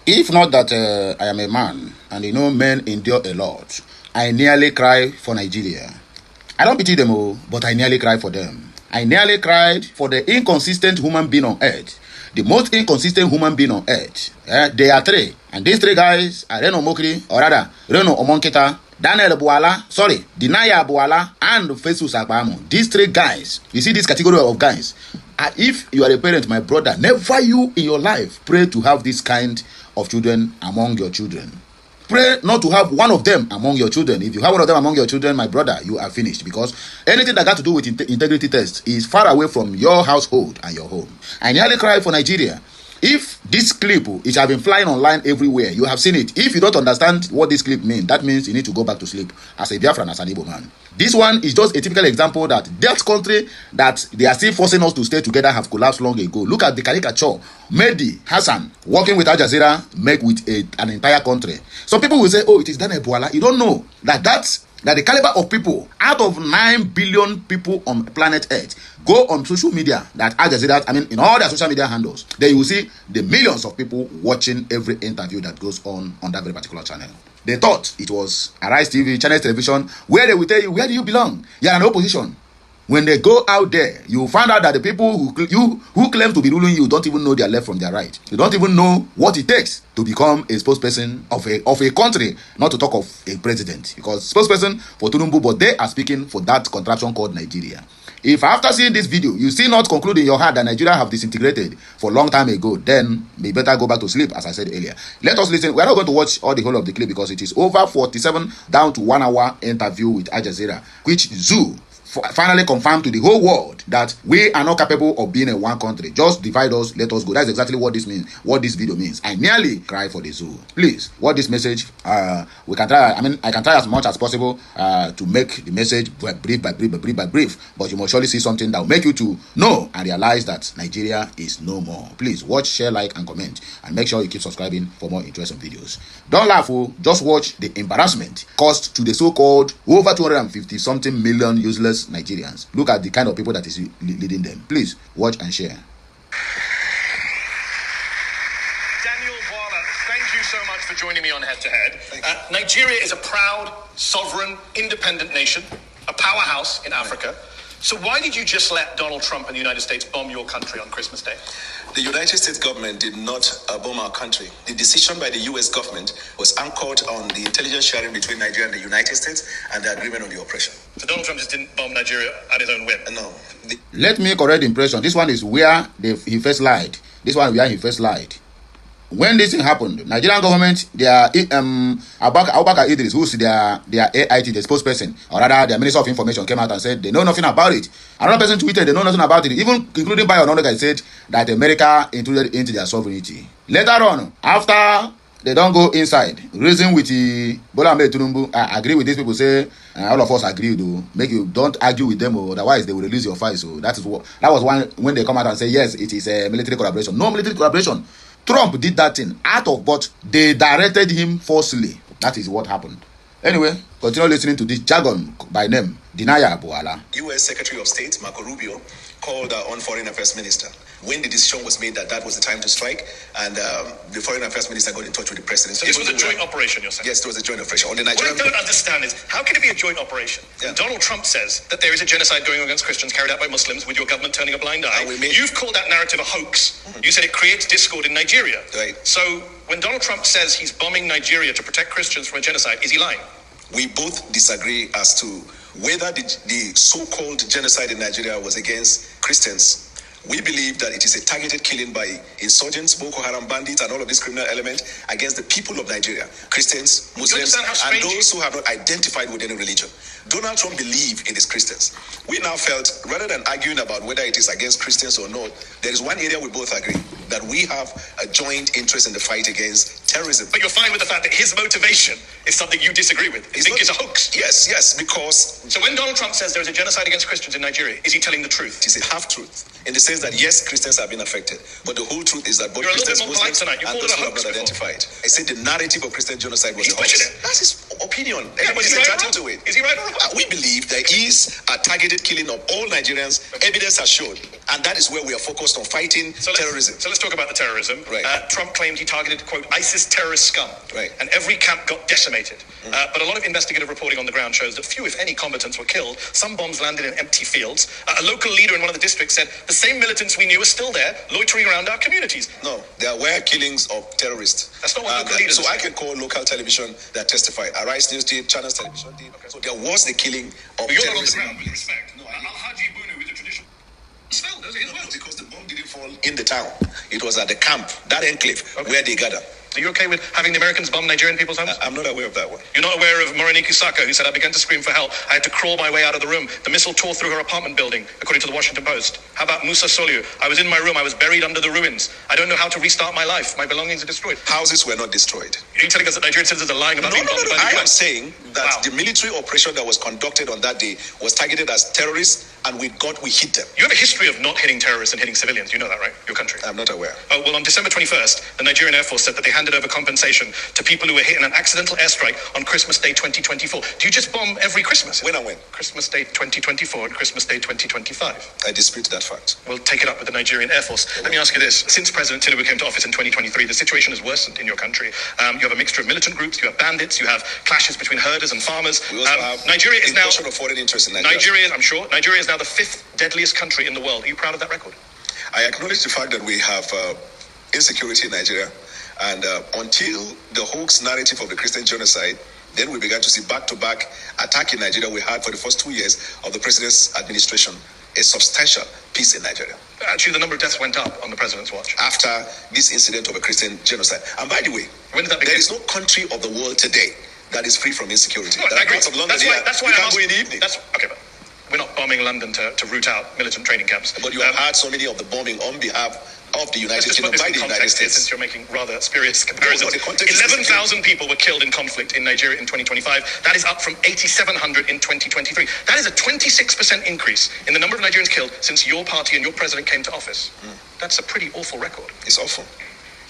If not that I am a man, and you know men endure a lot, I nearly cry for Nigeria. I don't pity them all, but I nearly cry for them. I nearly cried for the inconsistent human being on earth. The most inconsistent human being on earth. They are three. And these three guys are Reno Mokri, or rather, Reno Omonketa, Daniel Dinaya Buala, and Festus Akpamo. These three guys, you see this category of guys. If you are a parent, my brother, never you in your life pray to have this kind of children among your children. Pray not to have one of them among your children. If you have one of them among your children, my brother, you are finished, because anything that got to do with integrity test is far away from your household and your home. I nearly cried for Nigeria. If this clip, it has been flying online everywhere, you have seen it. If you don't understand what this clip means, that means you need to go back to sleep as a Biafran, as an Igbo man. This one is just a typical example that that country that they are still forcing us to stay together have collapsed long ago. Look at the caricature Mehdi Hassan working with Al Jazeera make with an entire country. Some people will say, oh, it is Daniel Buala. You don't know that the caliber of people out of 9 billion people on planet Earth go on social media, that Al Jazeera, in all their social media handles, there you will see the millions of people watching every interview that goes on that very particular channel. They thought it was Arise TV, Channel Television, where they will tell you, where do you belong? You are in opposition. When they go out there, you will find out that the people who claim to be ruling you don't even know their left from their right. You don't even know what it takes to become a spokesperson of a country, not to talk of a president. Because spokesperson for Tinubu, but they are speaking for that contraption called Nigeria. If after seeing this video, you still not conclude in your heart that Nigeria have disintegrated for a long time ago, then we better go back to sleep, as I said earlier. Let us listen. We are not going to watch all the whole of the clip because it is over 47 down to 1 hour interview with Al Jazeera, which Zoo finally confirmed to the whole world that we are not capable of being in one country. Just divide us, let us go. That's exactly what this means, what this video means. I nearly cry for the Zoo. Please, what this message, we can try, I can try as much as possible to make the message brief by brief, but you must surely see something that will make you to know and realize that Nigeria is no more. Please watch, share, like, and comment, and make sure you keep subscribing for more interesting videos. Don't laugh, just watch the embarrassment caused to the so-called over 250 something million useless Nigerians. Look at the kind of people that is leading them. Please watch and share. Daniel Buala, thank you so much for joining me on Head to Head. Nigeria is a proud, sovereign, independent nation, a powerhouse in Africa. So why did you just let Donald Trump and the United States bomb your country on Christmas Day? The United States government did not bomb our country. The decision by the U.S. government was anchored on the intelligence sharing between Nigeria and the United States and the agreement on the operation. So Donald Trump just didn't bomb Nigeria at his own whim? No. Let me correct the impression. This one is where he first lied. This one where he first lied. When this thing happened, Nigerian government, their Abubakar Idris, who's their AIT, the spokesperson, or rather their Minister of Information, came out and said they know nothing about it. Another person tweeted they know nothing about it, even including Bayo Ononoga said that America intruded into their sovereignty. Later on, after they don't go inside, reason with the Bola Ahmed Tinubu, I agree with these people, say all of us agree, make you don't argue with them, or otherwise they will release your file. So that was one when they come out and say yes, it is a military collaboration. No military collaboration. Trump did that thing out of, but they directed him forcefully. That is what happened. Anyway, continue listening to this jargon by name, Dinaya Buala. U.S. Secretary of State Marco Rubio called on Foreign Affairs Minister when the decision was made that was the time to strike, and the Foreign Affairs Minister got in touch with the president. So this was a joint operation, you're saying? Yes, it was a joint operation. On the Nigerian... What I don't understand is, how can it be a joint operation? Yeah. Donald Trump says that there is a genocide going on against Christians carried out by Muslims with your government turning a blind eye. You've called that narrative a hoax. Mm-hmm. You said it creates discord in Nigeria. Right. So when Donald Trump says he's bombing Nigeria to protect Christians from a genocide, is he lying? We both disagree as to whether the so-called genocide in Nigeria was against Christians. We believe that it is a targeted killing by insurgents, Boko Haram bandits, and all of these criminal elements against the people of Nigeria, Christians, Muslims, and those who have not identified with any religion. Donald Trump believed in his Christians. We now felt, rather than arguing about whether it is against Christians or not, there is one area we both agree, that we have a joint interest in the fight against terrorism. But you're fine with the fact that his motivation is something you disagree with? You think it's a hoax? Yes, because... So when Donald Trump says there is a genocide against Christians in Nigeria, is he telling the truth? It is a half-truth, in the sense that, yes, Christians have been affected, but the whole truth is that both Christians, Muslims, and those who have not identified. I said the narrative of Christian genocide was a hoax. That's his opinion. Everybody's entitled to it. Is he right or wrong? We believe there is a targeted killing of all Nigerians. Evidence has showed, and that is where we are focused on fighting terrorism. So let's talk about the terrorism. Right. Trump claimed he targeted, quote, ISIS terrorist scum. Right. And every camp got decimated. But a lot of investigative reporting on the ground shows that few, if any, combatants were killed. Some bombs landed in empty fields. A local leader in one of the districts said the same militants we knew are still there, loitering around our communities. No, there were killings of terrorists. That's not what local leaders So I can call local television that testified. Arise News did, Channels Television did. Okay. So there was the killing of you're terrorists. Not on the ground, with respect. No, Al-Haji Bunu with the traditional... Because the bomb didn't fall in the town. It was at the camp, that enclave, where they gather. Are you okay with having the Americans bomb Nigerian people's homes? I'm not aware of that one. You're not aware of Morenike Saka, who said, I began to scream for help. I had to crawl my way out of the room. The missile tore through her apartment building, according to the Washington Post. How about Musa Soliu? I was in my room. I was buried under the ruins. I don't know how to restart my life. My belongings are destroyed. Houses were not destroyed. Are you telling us that Nigerian citizens are lying about being bombed by the I am saying that the military operation that was conducted on that day was targeted as terrorists, and we hit them. You have a history of not hitting terrorists and hitting civilians. You know that, right? Your country. I'm not aware. Oh, well, on December 21st, the Nigerian Air Force said that they handed over compensation to people who were hit in an accidental airstrike on Christmas Day 2024. Do you just bomb every Christmas? When and when? Christmas Day 2024 and Christmas Day 2025. I dispute that fact. We'll take it up with the Nigerian Air Force. Let me ask you this. Since President Tinubu came to office in 2023, the situation has worsened in your country. You have a mixture of militant groups, you have bandits, you have clashes between herders and farmers. We also have Nigeria is now... of foreign interest in Nigeria. Nigeria is now the 5th deadliest country in the world. Are you proud of that record? I acknowledge the fact that we have insecurity in Nigeria. And until the hoax narrative of the Christian genocide, then we began to see back-to-back attack in Nigeria. We had for the first 2 years of the president's administration a substantial peace in Nigeria. Actually, the number of deaths went up on the president's watch. After this incident of a Christian genocide. And by the way, when did that begin? There is no country of the world today that is free from insecurity. No, I agree. Parts of London, that's why you I'm can't go in the evening. Okay, but we're not bombing London to root out militant training camps. But you have had so many of the bombing on behalf of the United Kingdom by the United States. Since you're making rather spurious comparisons. No, 11,000 people were killed in conflict in Nigeria in 2025. That is up from 8,700 in 2023. That is a 26% increase in the number of Nigerians killed since your party and your president came to office. That's a pretty awful record. It's awful.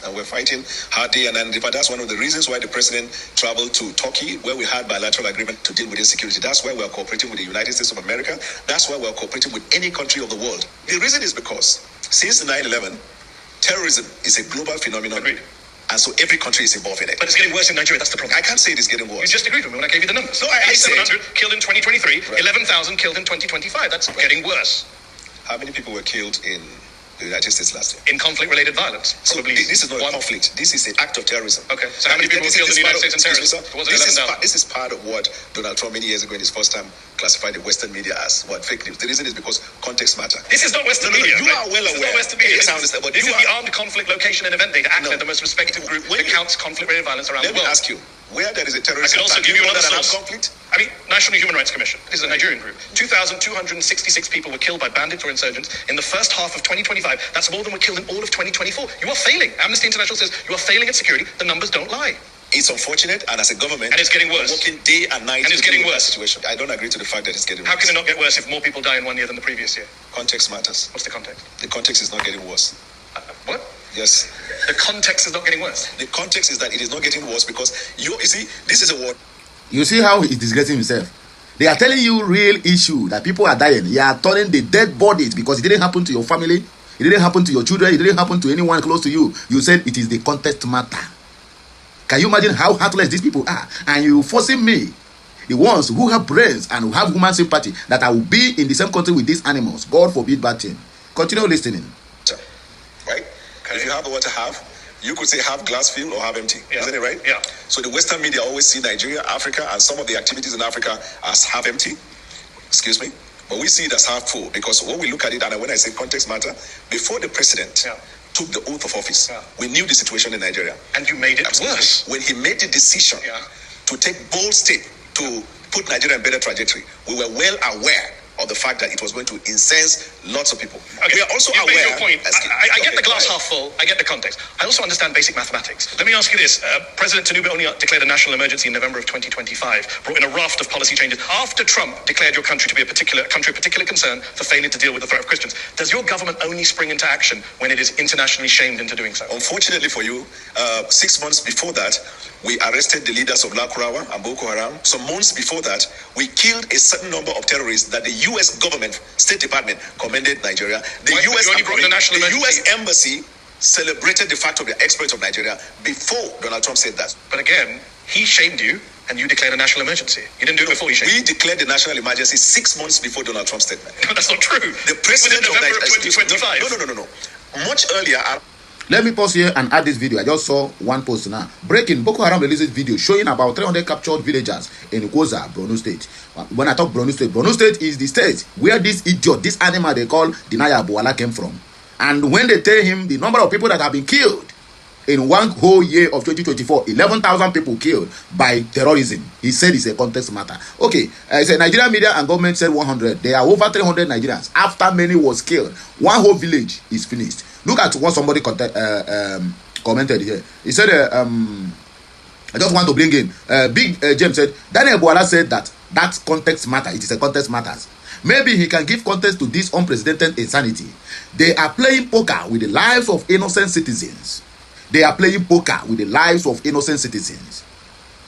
And we're fighting hard day and night. But that's one of the reasons why the president traveled to Turkey, where we had bilateral agreement to deal with insecurity. That's why we're cooperating with the United States of America. That's why we're cooperating with any country of the world. The reason is because since 9/11, terrorism is a global phenomenon. Agreed. And so every country is involved in it. But it's getting worse in Nigeria. That's the problem. I can't say it is getting worse. You just agreed with me when I gave you the numbers. No, I said 700 killed in 2023, right. 11,000 killed in 2025. That's getting worse. How many people were killed in the United States last year? In conflict-related violence. Probably so this is not a conflict. This is an act of terrorism. Okay. So how many people were killed in the United States in terrorism? This is part of what Donald Trump many years ago in his first time classified the Western media as what fake news. The reason is because context matter. This is not Western media. You are well aware. This is not Western media. Yes, I understand. But this is the Armed Conflict Location and Event Data, ACLED, the most respected group that counts conflict-related violence around the world. Let me ask you, where there is a terrorist attack, I can also give you another source. Conflict? I mean, National Human Rights Commission. This is a Nigerian group. 2,266 people were killed by bandits or insurgents in the first half of 2025. That's more than were killed in all of 2024. You are failing. Amnesty International says you are failing at security. The numbers don't lie. It's unfortunate, and as a government, and it's getting worse. Working day and night, and it's getting worse. Situation. I don't agree to the fact that it's getting worse. How can it not get worse if more people die in 1 year than the previous year? Context matters. What's the context? The context is not getting worse. What? Yes. The context is not getting worse. The context is that it is not getting worse because you see, this is a war. You see how he's disgracing himself. They are telling you real issue that people are dying. You are turning the dead bodies because it didn't happen to your family, it didn't happen to your children, it didn't happen to anyone close to you. You said it is the context matter. Can you imagine how heartless these people are? And you forcing me, the ones who have brains and who have human sympathy, that I will be in the same country with these animals. God forbid bad thing. Continue listening. Right? Okay. If you have the water half, you could say half glass filled or half empty. Yeah. Isn't it right? Yeah. So the Western media always see Nigeria, Africa, and some of the activities in Africa as half empty. Excuse me. But we see it as half full because when we look at it, and when I say context matter, before the president took the oath of office, we knew the situation in Nigeria. And you made it worse. When he made the decision to take bold step to put Nigeria in better trajectory, we were well aware of the fact that it was going to incense lots of people. Okay. We are also you aware. Made your point. I get the glass half full. I get the context. I also understand basic mathematics. Let me ask you this. President Tinubu only declared a national emergency in November of 2025, brought in a raft of policy changes after Trump declared your country to be a country of particular concern for failing to deal with the threat of Christians. Does your government only spring into action when it is internationally shamed into doing so? Unfortunately for you, 6 months before that, we arrested the leaders of Lakurawa and Boko Haram. Some months before that, we killed a certain number of terrorists that the U.S. government, State Department, commended Nigeria. The U.S. Embassy celebrated the fact of the exploits of Nigeria before Donald Trump said that. But again, he shamed you and you declared a national emergency. You didn't do it before he shamed you. We declared the national emergency 6 months before Donald Trump's statement. No, that's not true. The president of November of 2025. No. Much earlier. Let me pause here and add this video. I just saw one post now. Breaking: Boko Haram releases video showing about 300 captured villagers in Goza, Borno State. When I talk Borno State is the state where this idiot, this animal they call Dinaya Buala came from. And when they tell him the number of people that have been killed in one whole year of 2024, 11,000 people killed by terrorism, he said it's a context matter. Okay, it's a Nigerian media and government said 100. There are over 300 Nigerians. After many was killed, one whole village is finished. Look at what somebody commented here. He said, I just want to bring in. Big James said, Daniel Buala said that context matter. It is a context matters. Maybe he can give context to this unprecedented insanity. They are playing poker with the lives of innocent citizens. They are playing poker with the lives of innocent citizens.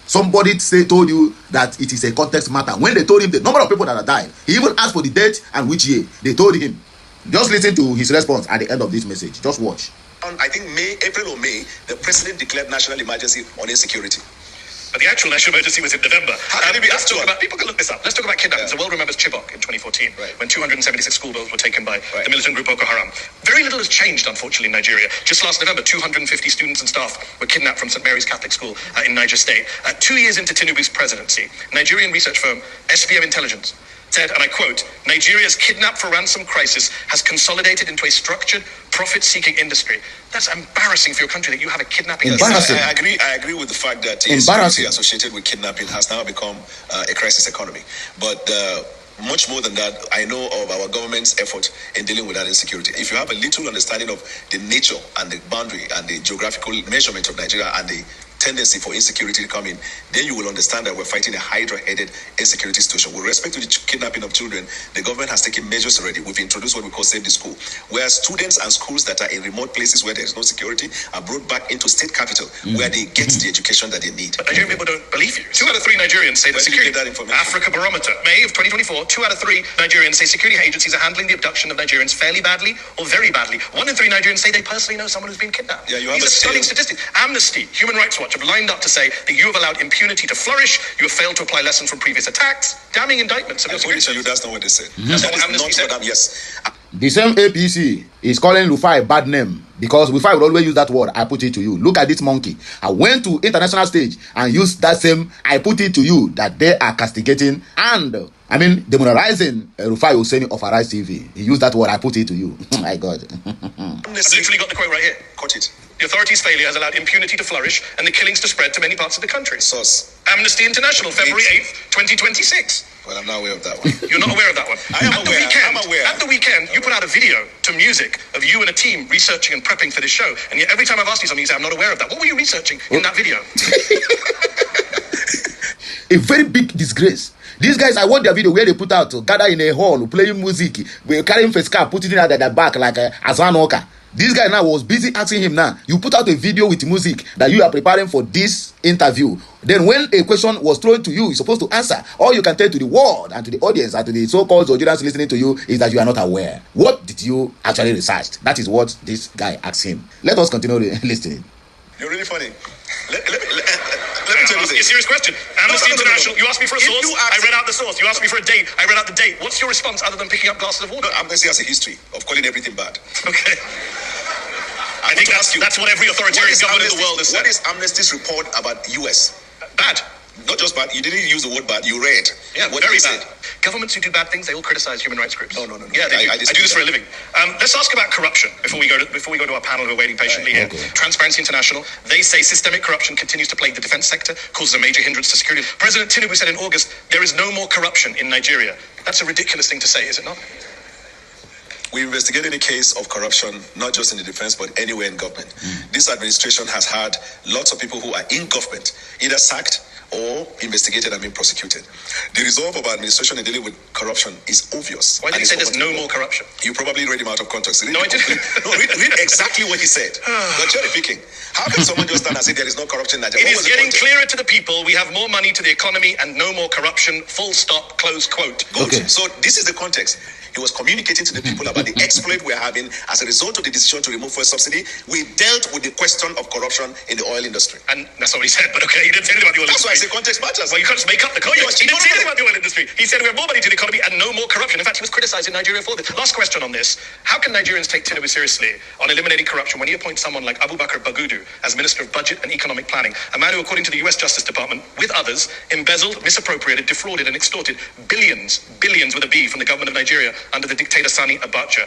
Somebody told you that it is a context matter. When they told him the number of people that have died, he even asked for the date and which year. They told him. Just listen to his response at the end of this message. Just watch. I think April or May, the president declared national emergency on insecurity. But the actual national emergency was in November. How can it be let's talk about, people can look this up. Let's talk about kidnappings. The world remembers Chibok in 2014, when 276 schoolgirls were taken by the militant group Boko Haram. Very little has changed, unfortunately, in Nigeria. Just last November, 250 students and staff were kidnapped from St. Mary's Catholic School in Niger State. 2 years into Tinubu's presidency, Nigerian research firm SBM Intelligence said, and I quote, Nigeria's kidnap for ransom crisis has consolidated into a structured, profit-seeking industry. That's embarrassing for your country that you have a kidnapping. Embarrassing. I agree with the fact that insecurity associated with kidnapping has now become a crisis economy. But much more than that, I know of our government's effort in dealing with that insecurity. If you have a little understanding of the nature and the boundary and the geographical measurement of Nigeria and the tendency for insecurity to come in, then you will understand that we're fighting a hydra-headed insecurity situation. With respect to the kidnapping of children, the government has taken measures already. We've introduced what we call Save the School, where students and schools that are in remote places where there is no security are brought back into state capital, where they get the education that they need. But Nigerian people don't believe you. 2 out of 3 Nigerians say that security. That information? Africa Barometer, May of 2024, 2 out of 3 Nigerians say security agencies are handling the abduction of Nigerians fairly badly or very badly. 1 in 3 Nigerians say they personally know someone who's been kidnapped. Yeah, These are stunning statistics. Amnesty, Human Rights Watch have lined up to say that you have allowed impunity to flourish, you have failed to apply lessons from previous attacks, damning indictments of your security. Tell you that's not what they said. That's That what is Amnesty not said. what yes. The same APC is calling Rufai a bad name because Rufai would always use that word. I put it to you. Look at this monkey. I went to international stage and used that same. I put it to you that they are castigating and demonizing Rufai Hussein of Arise TV. He used that word. I put it to you. My God. I've literally got the quote right here. Quote it. The authorities' failure has allowed impunity to flourish and the killings to spread to many parts of the country. Source. Amnesty International, February 8th, 2026. Well, I'm not aware of that one. You're not aware of that one? I am aware. I'm aware. At the weekend, you put out a video to music of you and a team researching and prepping for this show. And yet every time I've asked you something, you say, I'm not aware of that. What were you researching in that video? A very big disgrace. These guys, I watched their video where they put out gather in a hall playing music, carrying face cap, putting it at their back like Azan Oka. This guy now was busy asking him now, you put out a video with music that you are preparing for this interview. Then when a question was thrown to you, you're supposed to answer. All you can tell to the world and to the audience and to the so-called audience listening to you is that you are not aware. What did you actually research? That is what this guy asked him. Let us continue listening. You're really funny. Let me tell you this. A serious question. Amnesty International, you asked me for a source, I read out the source. You asked me for a date, I read out the date. What's your response other than picking up glasses of water? No, Amnesty has a history of calling everything bad. Okay. I think that's what every authoritarian government in the world has said. What is Amnesty's report about US? Bad. Not just bad. You didn't use the word bad. You read. Yeah, what very they bad. said. Governments who do bad things, they all criticize human rights groups. No. Yeah, they do. I do this for a that. living. Let's ask about corruption before we go to our panel who are waiting patiently here. Okay. Transparency International, they say systemic corruption continues to plague the defense sector, causes a major hindrance to security. President Tinubu said in August, there is no more corruption in Nigeria. That's a ridiculous thing to say, is it not? We investigate any case of corruption, not just in the defense, but anywhere in government. This administration has had lots of people who are in government, either sacked or investigated and being prosecuted. The resolve of our administration in dealing with corruption is obvious. Why did he say there's no more corruption? You probably read him out of context. No, I didn't. Read exactly what he said. You're cherry picking. How can someone just stand and say there is no corruption in Nigeria? It is getting clearer to the people. We have more money to the economy and no more corruption. Full stop. Close quote. Good. Okay. So this is the context. He was communicating to the people about the exploit we're having as a result of the decision to remove fuel subsidy. We dealt with the question of corruption in the oil industry. And that's not what he said, but okay, he didn't say anything about the oil That's industry. why I say context matters. Well, you can't just make up the context. He didn't say anything about the oil industry. He said we have more money to the economy and no more corruption. In fact, he was criticizing Nigeria for this. Last question on this. How can Nigerians take Tinubu seriously on eliminating corruption when he appoints someone like Abubakar Bagudu as Minister of Budget and Economic Planning, a man who, according to the US Justice Department, with others, embezzled, misappropriated, defrauded and extorted billions with a B from the government of Nigeria under the dictator Sani Abacha.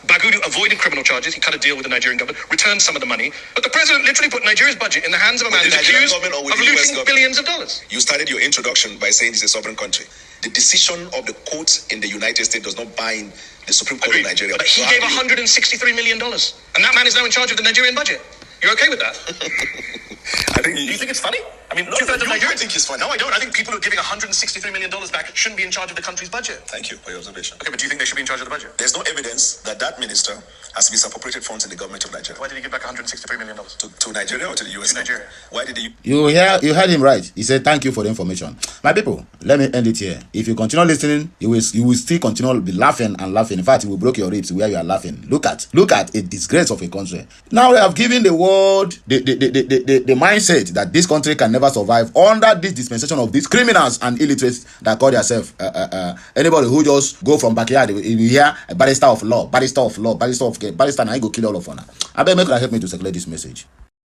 Bagudu avoided criminal charges. He cut a deal with the Nigerian government, returned some of the money, but the president literally put Nigeria's budget in the hands of a man who's accused of looting billions of dollars. You started your introduction by saying it's a sovereign country. The decision of the courts in the United States does not bind the Supreme Court of Nigeria. But he gave $163 million, and that man is now in charge of the Nigerian budget. You're okay with that? Do you think it's funny? I mean, two-thirds of Nigerians think it's funny. No, I don't. I think people who are giving $163 million back shouldn't be in charge of the country's budget. Thank you for your observation. Okay, but do you think they should be in charge of the budget? There's no evidence that that minister has misappropriated funds in the government of Nigeria. Why did he give back $163 million? To Nigeria or to the US? To Nigeria. Why did he? You heard him right. He said, thank you for the information. My people, let me end it here. If you continue listening, you will still continue to be laughing and laughing. In fact, you will break your ribs where you are laughing. Look at a disgrace of a country. Now they have given the world the mindset that this country can never survive under this dispensation of these criminals and illiterates that call themselves anybody who just go from backyard. You hear a barrister of law, and I go kill all of them. I beg make you help me to circulate this message.